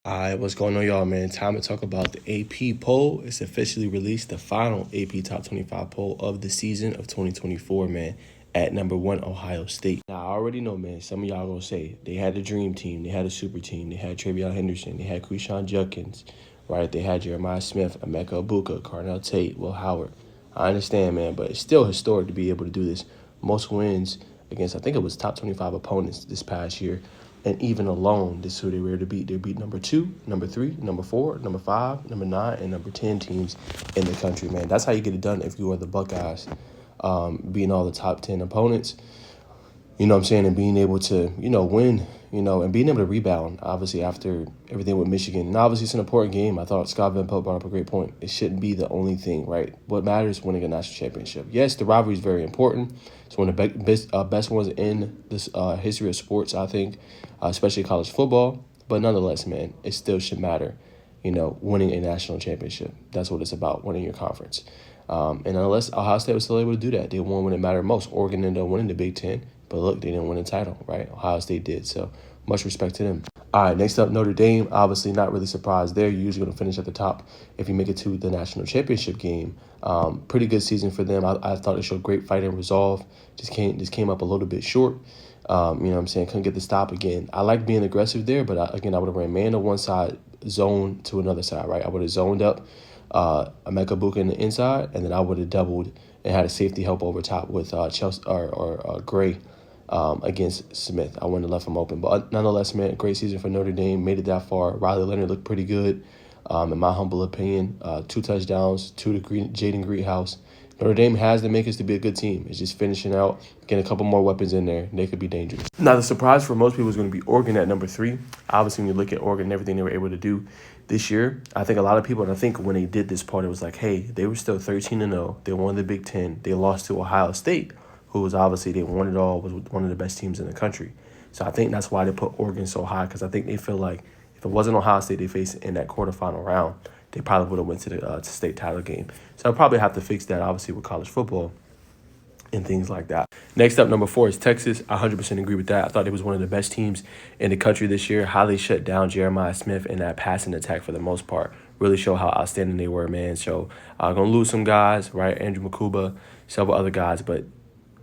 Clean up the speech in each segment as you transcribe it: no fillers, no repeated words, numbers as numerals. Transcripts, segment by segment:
Alright, what's going on, y'all, man? Time to talk about the AP poll. It's officially released, the final AP Top 25 poll of the season of 2024, man. At number one, Ohio State. Now, I already know, man, some of y'all gonna say they had a dream team, they had a super team, they had Travion Henderson, they had Quishon Judkins, right? They had Jeremiah Smith, Emeka Ibuka, Carnell Tate, Will Howard. I understand, man, but it's still historic to be able to do this. Most wins against, I think it was top 25 opponents this past year. And even alone, this is who they were to beat. They beat number 2, number 3, number 4, number 5, number 9, and number 10 teams in the country, man. That's how you get it done if you are the Buckeyes, beating all the top 10 opponents. You know what I'm saying? And being able to, win, and being able to rebound, obviously, after everything with Michigan. And obviously, it's an important game. I thought Scott Van Pelt brought up a great point. It shouldn't be the only thing, right? What matters is winning a national championship. Yes, the rivalry is very important. It's one of the best ones in this history of sports, I think, especially college football. But nonetheless, man, it still should matter, winning a national championship. That's what it's about, winning your conference. And unless Ohio State was still able to do that, they won when it mattered most. Oregon ended up winning the Big Ten. But look, they didn't win a title, right? Ohio State did, so much respect to them. All right, next up, Notre Dame. Obviously, not really surprised there. You're usually going to finish at the top if you make it to the national championship game. Pretty good season for them. I thought it showed great fight and resolve. Just came up a little bit short. You know what I'm saying? Couldn't get the stop again. I like being aggressive there, but I would have ran man to one side, zone to another side, right? I would have zoned up Emeka Ibuka in the inside, and then I would have doubled and had a safety help over top with Chelsea or Gray. Against Smith. I wouldn't have left him open. But nonetheless, man, great season for Notre Dame. Made it that far. Riley Leonard looked pretty good, in my humble opinion. 2 touchdowns, 2 to Jaden Greathouse. Notre Dame has the makers to be a good team. It's just finishing out, getting a couple more weapons in there. They could be dangerous. Now, the surprise for most people is going to be Oregon at number 3. Obviously, when you look at Oregon and everything they were able to do this year, I think a lot of people, and I think when they did this part, it was like, hey, they were still 13-0. They won the Big Ten. They lost to Ohio State, who was obviously, they won it all, was one of the best teams in the country. So I think that's why they put Oregon so high, because I think they feel like if it wasn't Ohio State they faced in that quarterfinal round, they probably would have went to the state title game. So I'll probably have to fix that, obviously, with college football and things like that. Next up, number 4 is Texas. I 100% agree with that. I thought it was one of the best teams in the country this year. How they shut down Jeremiah Smith in that passing attack for the most part. Really show how outstanding they were, man. So I'm going to lose some guys, right? Andrew Makuba, several other guys, but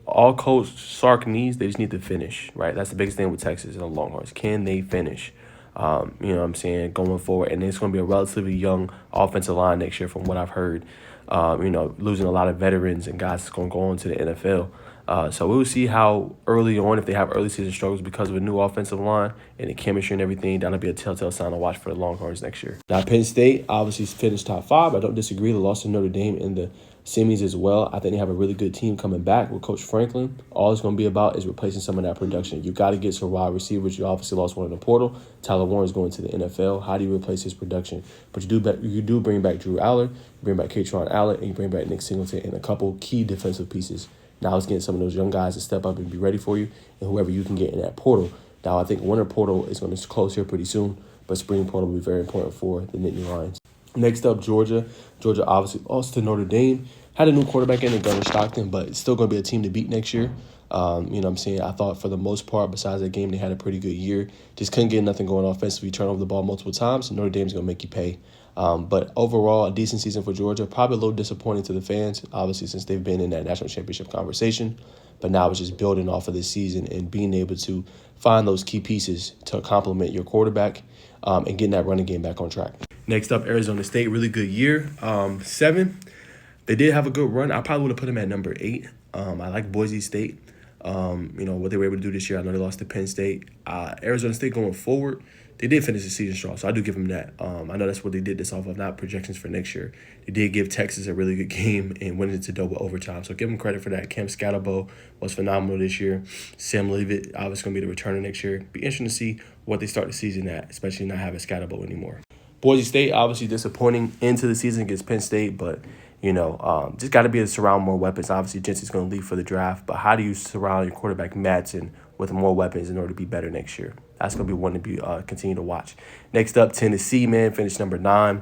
all Coach Sark needs, they just need to finish, right? That's the biggest thing with Texas and the Longhorns. Can they finish? You know what I'm saying, going forward. And it's going to be a relatively young offensive line next year from what I've heard. Losing a lot of veterans and guys that's going to go on to the NFL. So we'll see how early on, if they have early season struggles because of a new offensive line and the chemistry and everything, that'll be a telltale sign to watch for the Longhorns next year. Now, Penn State obviously finished top 5. I don't disagree. They lost to Notre Dame in the semis as well. I think they have a really good team coming back with Coach Franklin. All it's going to be about is replacing some of that production. You got to get some wide receivers. You obviously lost one in the portal. Tyler Warren's going to the NFL. How do you replace his production? But you do bring back Drew Aller, you bring back Katron Allen, and you bring back Nick Singleton and a couple key defensive pieces. Now it's getting some of those young guys to step up and be ready for you, and whoever you can get in that portal. Now I think winter portal is going to close here pretty soon, but spring portal will be very important for the Nittany Lions. Next up, Georgia. Georgia obviously lost to Notre Dame. Had a new quarterback in Gunnar Stockton, but it's still going to be a team to beat next year. You know what I'm saying? I thought for the most part, besides that game, they had a pretty good year. Just couldn't get nothing going offensively. Turn over the ball multiple times, so Notre Dame's going to make you pay. But overall, a decent season for Georgia. Probably a little disappointing to the fans, obviously, since they've been in that national championship conversation. But now it's just building off of this season and being able to find those key pieces to complement your quarterback and getting that running game back on track. Next up, Arizona State. Really good year. 7. They did have a good run. I probably would have put them at number 8. I like Boise State. What they were able to do this year. I know they lost to Penn State. Arizona State going forward, they did finish the season strong, so I do give them that. I know that's what they did this off of, not projections for next year. They did give Texas a really good game and went into double overtime, so give them credit for that. Cam Scatterbo was phenomenal this year. Sam Leavitt, obviously going to be the returner next year. Be interesting to see what they start the season at, especially not having Scatterbo anymore. Boise State, obviously disappointing into the season against Penn State, but just got to be able to surround more weapons. Obviously, Jensen's going to leave for the draft, but how do you surround your quarterback Madsen with more weapons in order to be better next year? That's going to be one to be continue to watch. Next up, Tennessee, man, finished number 9.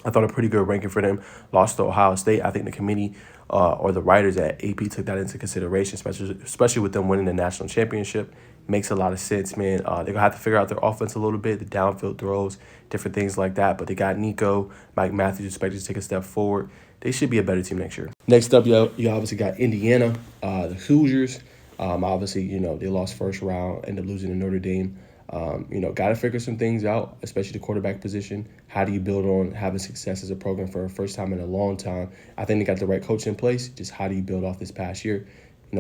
I thought a pretty good ranking for them. Lost to Ohio State. I think the committee or the writers at AP took that into consideration, especially with them winning the national championship. Makes a lot of sense, man. They're going to have to figure out their offense a little bit, the downfield throws, different things like that. But they got Nico, Mike Matthews expected to take a step forward. They should be a better team next year. Next up, you obviously got Indiana, the Hoosiers. Obviously, they lost first round, ended up losing to Notre Dame. Got to figure some things out, especially the quarterback position. How do you build on having success as a program for the first time in a long time? I think they got the right coach in place. Just how do you build off this past year?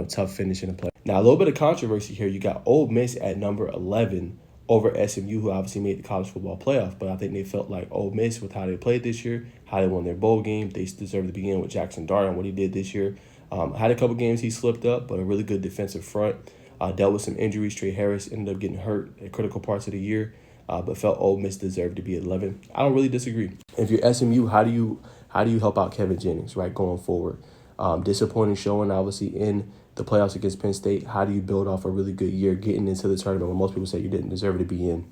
Tough finish in the play. Now, a little bit of controversy here. You got Ole Miss at number 11 over SMU, who obviously made the college football playoff. But I think they felt like Ole Miss, with how they played this year, how they won their bowl game, they deserve to begin with Jackson Dart and what he did this year. Had a couple games he slipped up, but a really good defensive front. Dealt with some injuries. Trey Harris ended up getting hurt at critical parts of the year, but felt Ole Miss deserved to be 11. I don't really disagree. If you're SMU, how do you help out Kevin Jennings, right, going forward? Disappointing showing, obviously, in the playoffs against Penn State. How do you build off a really good year getting into the tournament when most people say you didn't deserve to be in? You know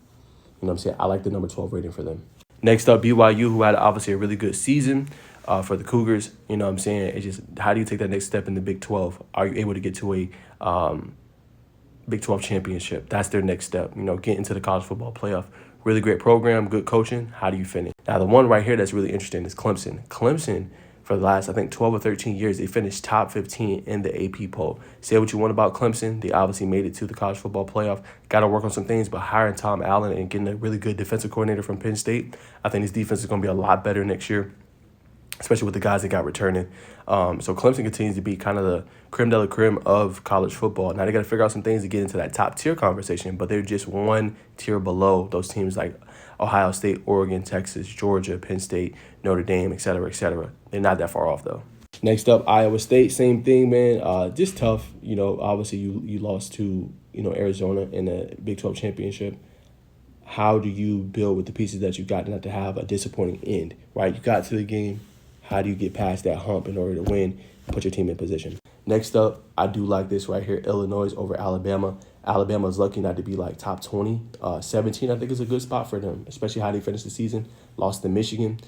what I'm saying? I like the number 12 rating for them. Next up, BYU, who had obviously a really good season for the Cougars. You know what I'm saying? It's just, how do you take that next step in the Big 12? Are you able to get to a Big 12 championship? That's their next step. Get into the college football playoff. Really great program, good coaching. How do you finish? Now, the one right here that's really interesting is Clemson. Clemson, for the last, I think, 12 or 13 years, they finished top 15 in the AP poll. Say what you want about Clemson. They obviously made it to the college football playoff. Got to work on some things, but hiring Tom Allen and getting a really good defensive coordinator from Penn State, I think this defense is going to be a lot better next year, especially with the guys that got returning. So Clemson continues to be kind of the creme de la creme of college football. Now they got to figure out some things to get into that top tier conversation, but they're just one tier below those teams like Ohio State, Oregon, Texas, Georgia, Penn State, Notre Dame, et cetera, et cetera. They're not that far off, though. Next up, Iowa State, same thing, man. Just tough. Obviously you lost to, Arizona in the Big 12 championship. How do you build with the pieces that you got not to have a disappointing end, right? You got to the game. How do you get past that hump in order to win and put your team in position? Next up, I do like this right here, Illinois over Alabama. Alabama is lucky not to be like top 20. 17, I think, is a good spot for them, especially how they finished the season. Lost to Michigan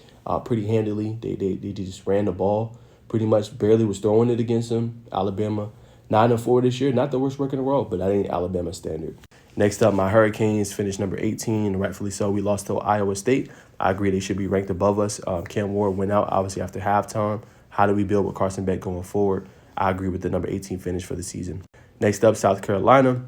pretty handily. They just ran the ball pretty much, barely was throwing it against them. Alabama, 9-4 this year, not the worst record in the world, but that ain't Alabama standard. Next up, my Hurricanes finished number 18, rightfully so. We lost to Iowa State. I agree they should be ranked above us. Cam Ward went out, obviously, after halftime. How do we build with Carson Beck going forward? I agree with the number 18 finish for the season. Next up, South Carolina.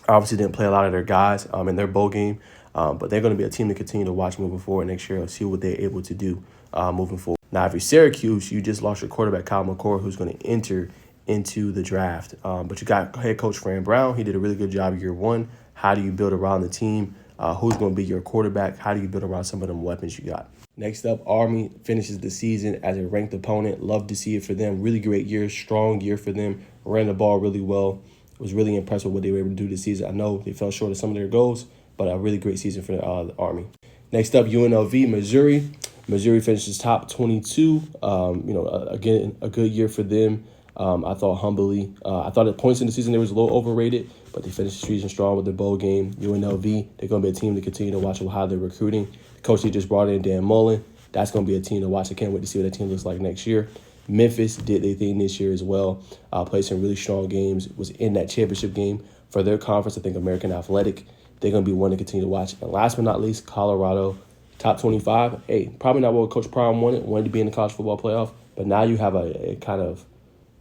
Obviously didn't play a lot of their guys in their bowl game, but they're going to be a team to continue to watch moving forward next year and see what they're able to do moving forward. Now, if you're Syracuse, you just lost your quarterback, Kyle McCord, who's going to enter into the draft. But you got head coach Fran Brown. He did a really good job year one. How do you build around the team? Who's going to be your quarterback? How do you build around some of them weapons you got? Next up, Army finishes the season as a ranked opponent. Love to see it for them. Really great year, strong year for them. Ran the ball really well. Was really impressed with what they were able to do this season. I know they fell short of some of their goals, but a really great season for the Army. Next up, UNLV, Missouri. Missouri finishes top 22. Again, a good year for them. I thought humbly. I thought at points in the season they was a little overrated, but they finished the season strong with their bowl game. UNLV, they're going to be a team to continue to watch how they're recruiting. The coach they just brought in, Dan Mullen, that's going to be a team to watch. I can't wait to see what that team looks like next year. Memphis did their thing this year as well. Played some really strong games. Was in that championship game for their conference. I think American Athletic. They're going to be one to continue to watch. And last but not least, Colorado, top 25. Hey, probably not what Coach Prime wanted to be in the college football playoff. But now you have a kind of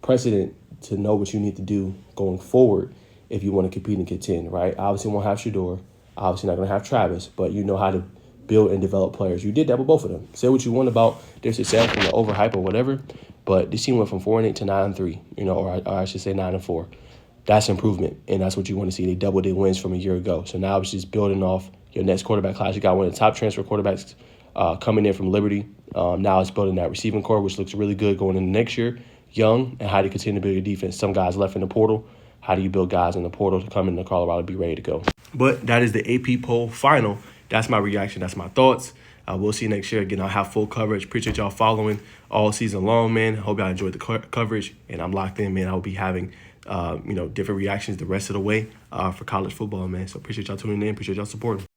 precedent to know what you need to do going forward if you want to compete and contend, right? Obviously, won't have Shedeur. Obviously, not going to have Travis. But you know how to build and develop players. You did that with both of them. Say what you want about their success and the overhype or whatever, but this team went from 4-8 to 9-3, or I should say 9-4. That's improvement, and that's what you want to see. They doubled their wins from a year ago. So now it's just building off your next quarterback class. You got one of the top transfer quarterbacks coming in from Liberty. Now it's building that receiving core, which looks really good going into next year. Young, and how do you continue to build your defense? Some guys left in the portal. How do you build guys in the portal to come into Colorado and be ready to go? But that is the AP poll final. That's my reaction. That's my thoughts. We'll see you next year. Again, I'll have full coverage. Appreciate y'all following all season long, man. Hope y'all enjoyed the coverage. And I'm locked in, man. I'll be having, different reactions the rest of the way for college football, man. So appreciate y'all tuning in. Appreciate y'all supporting.